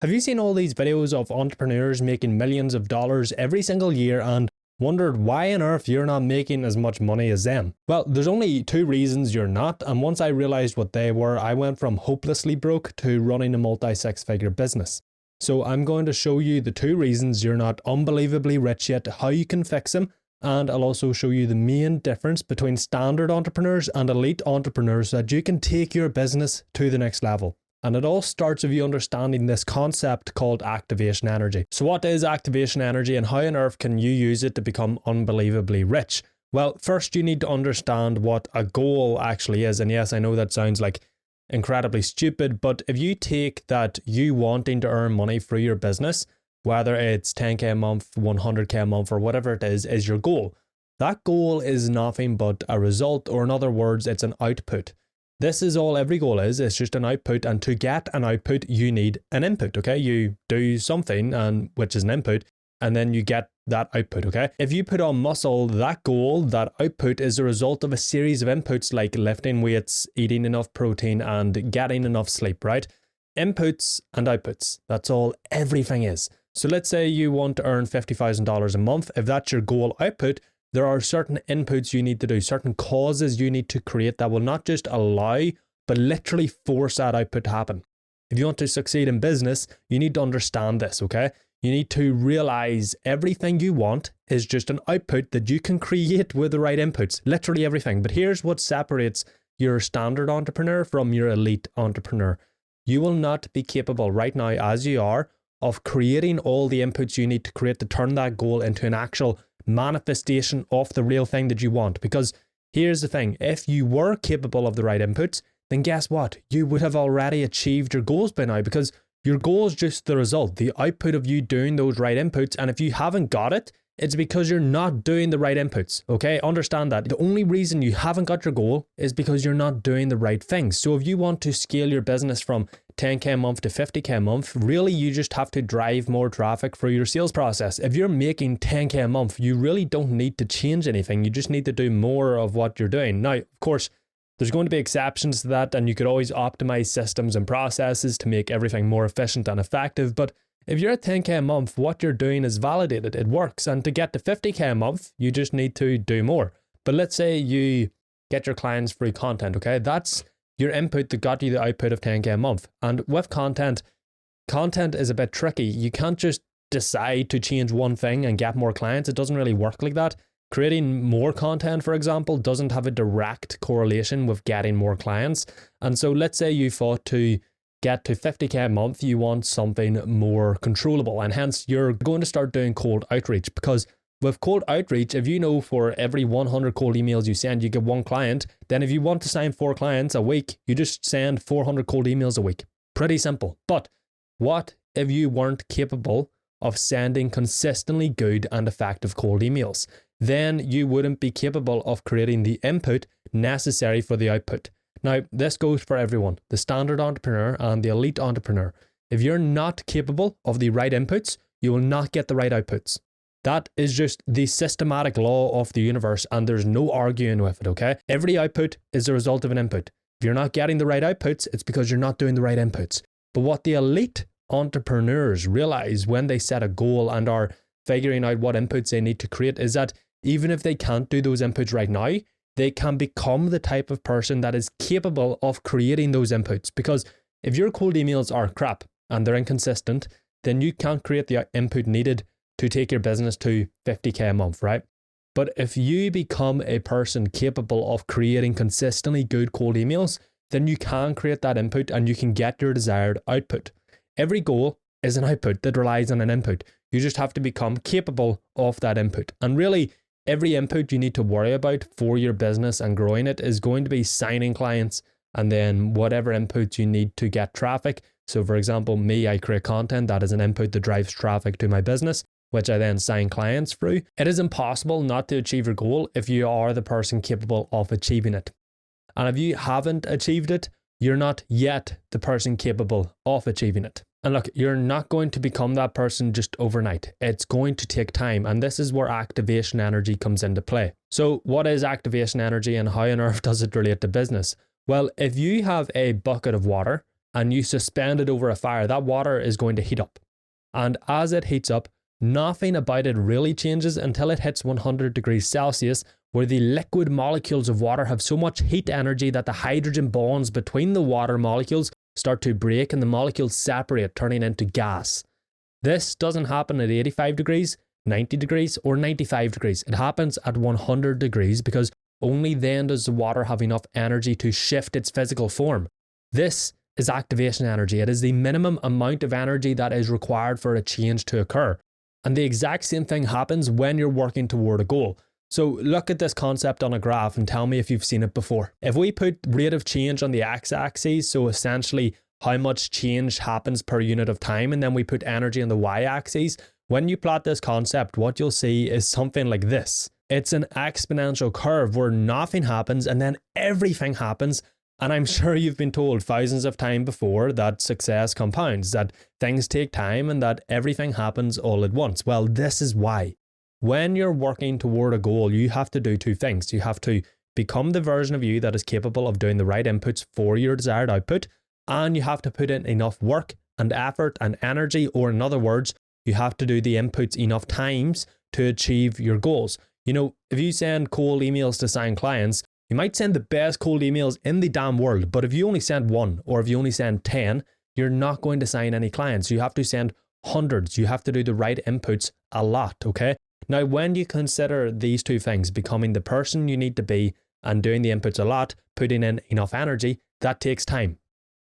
Have you seen all these videos of entrepreneurs making millions of dollars every single year and wondered why on earth you're not making as much money as them? Well, there's only two reasons you're not, and once I realized what they were, I went from hopelessly broke to running a multi-six-figure business. So I'm going to show you the two reasons you're not unbelievably rich yet, how you can fix them, and I'll also show you the main difference between standard entrepreneurs and elite entrepreneurs so that you can take your business to the next level. And it all starts with you understanding this concept called activation energy. So what is activation energy and how on earth can you use it to become unbelievably rich? Well, first you need to understand what a goal actually is. And yes, I know that sounds like incredibly stupid, but if you take that you wanting to earn money through your business, whether it's 10K a month, 100K a month, or whatever it is your goal. That goal is nothing but a result, or in other words, it's an output. This is all every goal is, it's just an output, and to get an output, you need an input, okay? You do something, and which is an input, and then you get that output, okay? If you put on muscle, that goal, that output is a result of a series of inputs like lifting weights, eating enough protein, and getting enough sleep, right? Inputs and outputs, that's all everything is. So let's say you want to earn $50,000 a month. If that's your goal output, there are certain inputs you need to do, certain causes you need to create that will not just allow, but literally force that output to happen. If you want to succeed in business, you need to understand this, okay? You need to realize everything you want is just an output that you can create with the right inputs, literally everything. But here's what separates your standard entrepreneur from your elite entrepreneur. You will not be capable right now as you are of creating all the inputs you need to create to turn that goal into an actual manifestation of the real thing that you want. Because here's the thing, if you were capable of the right inputs, then guess what? You would have already achieved your goals by now, because your goal is just the result, the output of you doing those right inputs. And if you haven't got it, it's because you're not doing the right inputs, okay? Understand that. The only reason you haven't got your goal is because you're not doing the right things. So if you want to scale your business from 10K a month to 50K a month, really you just have to drive more traffic through your sales process. If you're making 10K a month, you really don't need to change anything. You just need to do more of what you're doing. Now, of course, there's going to be exceptions to that, and you could always optimize systems and processes to make everything more efficient and effective. But if you're at 10K a month, what you're doing is validated, it works. And to get to 50K a month, you just need to do more. But let's say you get your clients free content, okay? That's your input that got you the output of 10K a month. And with content is a bit tricky. You can't just decide to change one thing and get more clients. It doesn't really work like that. Creating more content, for example, doesn't have a direct correlation with getting more clients. And so let's say you thought to get to 50K a month, you want something more controllable, and hence you're going to start doing cold outreach. Because with cold outreach, if you know for every 100 cold emails you send, you get one client, then if you want to sign 4 clients a week, you just send 400 cold emails a week. Pretty simple. But what if you weren't capable of sending consistently good and effective cold emails? Then you wouldn't be capable of creating the input necessary for the output. Now, this goes for everyone, the standard entrepreneur and the elite entrepreneur. If you're not capable of the right inputs, you will not get the right outputs. That is just the systematic law of the universe, and there's no arguing with it, okay? Every output is the result of an input. If you're not getting the right outputs, it's because you're not doing the right inputs. But what the elite entrepreneurs realize when they set a goal and are figuring out what inputs they need to create is that even if they can't do those inputs right now, they can become the type of person that is capable of creating those inputs. Because if your cold emails are crap and they're inconsistent, then you can't create the input needed to take your business to 50K a month, right? But if you become a person capable of creating consistently good cold emails, then you can create that input and you can get your desired output. Every goal is an output that relies on an input. You just have to become capable of that input. And really, every input you need to worry about for your business and growing it is going to be signing clients and then whatever inputs you need to get traffic. So for example, me, I create content that is an input that drives traffic to my business, which I then sign clients through. It is impossible not to achieve your goal if you are the person capable of achieving it. And if you haven't achieved it, you're not yet the person capable of achieving it. And look, you're not going to become that person just overnight. It's going to take time. And this is where activation energy comes into play. So what is activation energy and how on earth does it relate to business? Well, if you have a bucket of water and you suspend it over a fire, that water is going to heat up. And as it heats up, nothing about it really changes until it hits 100 degrees Celsius, where the liquid molecules of water have so much heat energy that the hydrogen bonds between the water molecules start to break and the molecules separate, turning into gas. This doesn't happen at 85 degrees, 90 degrees, or 95 degrees. It happens at 100 degrees because only then does the water have enough energy to shift its physical form. This is activation energy. It is the minimum amount of energy that is required for a change to occur. And the exact same thing happens when you're working toward a goal. So look at this concept on a graph and tell me if you've seen it before. If we put rate of change on the x-axis, so essentially how much change happens per unit of time, and then we put energy on the y-axis, when you plot this concept, what you'll see is something like this. It's an exponential curve where nothing happens and then everything happens. And I'm sure you've been told thousands of times before that success compounds, that things take time and that everything happens all at once. Well, this is why. When you're working toward a goal, you have to do two things. You have to become the version of you that is capable of doing the right inputs for your desired output, and you have to put in enough work and effort and energy, or in other words, you have to do the inputs enough times to achieve your goals. You know, if you send cold emails to sign clients, you might send the best cold emails in the damn world, but if you only send one or if you only send 10, you're not going to sign any clients. You have to send hundreds. You have to do the right inputs a lot, okay? Now, when you consider these two things, becoming the person you need to be and doing the inputs a lot, putting in enough energy, that takes time.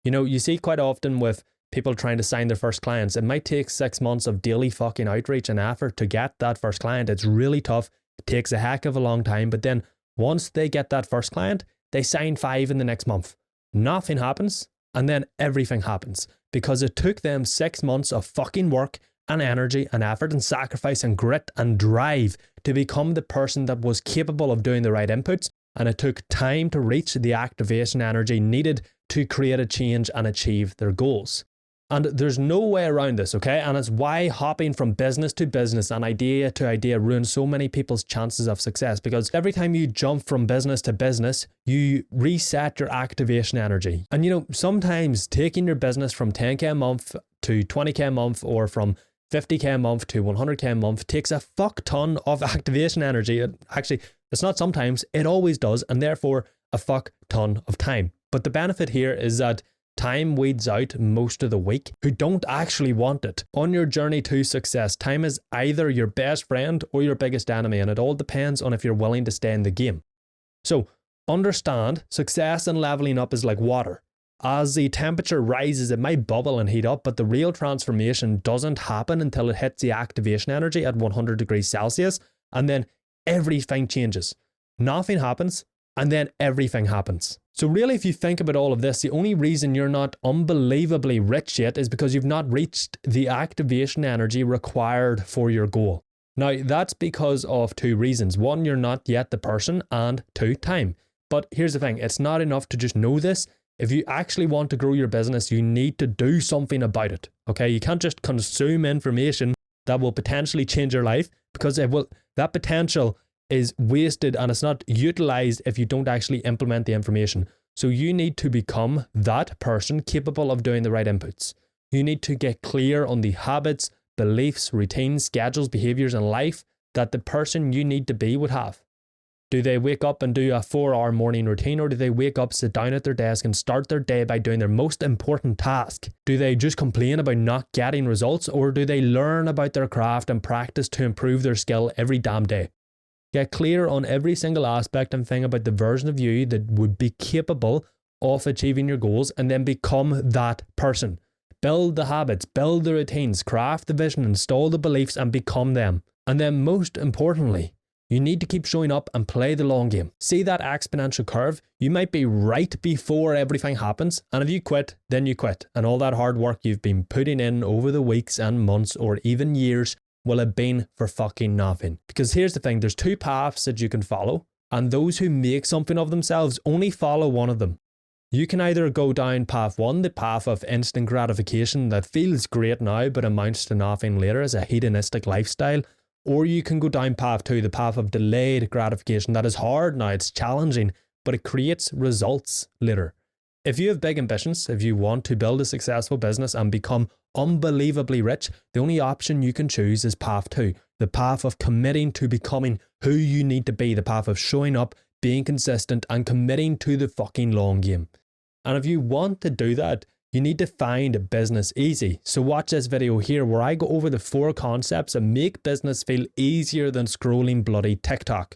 You know, you see quite often with people trying to sign their first clients, it might take 6 months of daily fucking outreach and effort to get that first client. It's really tough. It takes a heck of a long time, but then once they get that first client, they sign 5 in the next month. Nothing happens, and then everything happens because it took them 6 months of fucking work and energy and effort and sacrifice and grit and drive to become the person that was capable of doing the right inputs, and it took time to reach the activation energy needed to create a change and achieve their goals. And there's no way around this, okay? And it's why hopping from business to business and idea to idea ruins so many people's chances of success, because every time you jump from business to business, you reset your activation energy. And you know, sometimes taking your business from 10K a month to 20K a month, or from 50K a month to 100K a month takes a fuck ton of activation energy. It's not sometimes, it always does, and therefore a fuck ton of time. But the benefit here is that time weeds out most of the weak who don't actually want it. On your journey to success, time is either your best friend or your biggest enemy, and it all depends on if you're willing to stay in the game. So understand, success and leveling up is like water. As the temperature rises, it might bubble and heat up, but the real transformation doesn't happen until it hits the activation energy at 100 degrees Celsius, and then everything changes. Nothing happens, and then everything happens. So really, if you think about all of this, the only reason you're not unbelievably rich yet is because you've not reached the activation energy required for your goal. Now, that's because of two reasons. One, you're not yet the person, and two, time. But here's the thing, it's not enough to just know this. If you actually want to grow your business, you need to do something about it, okay? You can't just consume information that will potentially change your life, because that potential is wasted and it's not utilized if you don't actually implement the information. So you need to become that person capable of doing the right inputs. You need to get clear on the habits, beliefs, routines, schedules, behaviors, and life that the person you need to be would have. Do they wake up and do a 4-hour morning routine, or do they wake up, sit down at their desk and start their day by doing their most important task? Do they just complain about not getting results, or do they learn about their craft and practice to improve their skill every damn day? Get clear on every single aspect and thing about the version of you that would be capable of achieving your goals, and then become that person. Build the habits, build the routines, craft the vision, install the beliefs, and become them. And then most importantly, you need to keep showing up and play the long game. See that exponential curve? You might be right before everything happens, and if you quit, then you quit. And all that hard work you've been putting in over the weeks and months or even years will have been for fucking nothing. Because here's the thing, there's two paths that you can follow, and those who make something of themselves only follow one of them. You can either go down path one, the path of instant gratification that feels great now but amounts to nothing later as a hedonistic lifestyle, or you can go down path two, the path of delayed gratification that is hard now, it's challenging, but it creates results later. If you have big ambitions, if you want to build a successful business and become unbelievably rich, the only option you can choose is path 2, the path of committing to becoming who you need to be, the path of showing up, being consistent, and committing to the fucking long game. And if you want to do that, you need to find business easy. So watch this video here where I go over the 4 concepts that make business feel easier than scrolling bloody TikTok.